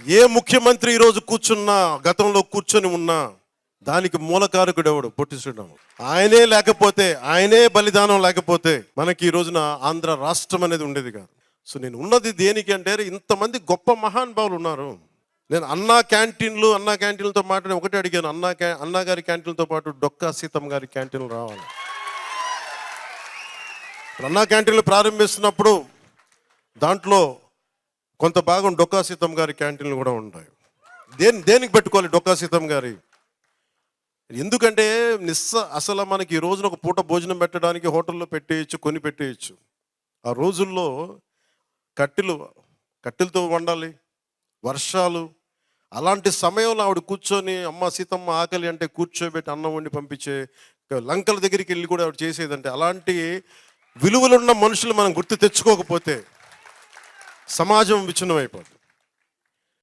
ఏ ముఖ్యమంత్రి ఈరోజు కూర్చున్నా, గతంలో కూర్చొని ఉన్నా దానికి మూలకారకుడు ఎవడు? పొట్టి శ్రీరాములు. ఆయనే లేకపోతే, ఆయనే బలిదానం లేకపోతే మనకి ఈ రోజున ఆంధ్ర రాష్ట్రం అనేది ఉండేది కాదు. సో నేను ఉన్నది దేనికి అంటే, ఇంతమంది గొప్ప మహానుభావులు ఉన్నారు. నేను అన్నా క్యాంటీన్లతో మాట్లాడి ఒకటే అడిగాను, అన్నా గారి క్యాంటీన్లతో పాటు డొక్కా సీతమ్మ గారి క్యాంటీన్లు రావాలి. అన్నా క్యాంటీన్లు ప్రారంభిస్తున్నప్పుడు దాంట్లో కొంత భాగం డొక్కా సీతమ్మ గారి క్యాంటీన్లు కూడా ఉంటాయి. దేనికి పెట్టుకోవాలి డొక్కా సీతమ్మ గారి? ఎందుకంటే అసలు మనకి ఈ రోజున ఒక పూట భోజనం పెట్టడానికి హోటల్లో పెట్టేయచ్చు, కొని పెట్టేయచ్చు. ఆ రోజుల్లో కట్టెలతో వండాలి, వర్షాలు. అలాంటి సమయంలో ఆవిడ కూర్చొని అమ్మ సీతమ్మ ఆకలి అంటే కూర్చోబెట్టి అన్నం వండి పంపించే, లంకల దగ్గరికి వెళ్ళి కూడా ఆవిడ చేసేదంటే, అలాంటి విలువలున్న మనుషులు మనం గుర్తు తెచ్చుకోకపోతే సమాజం విచ్ఛిన్నం అయిపోతుంది.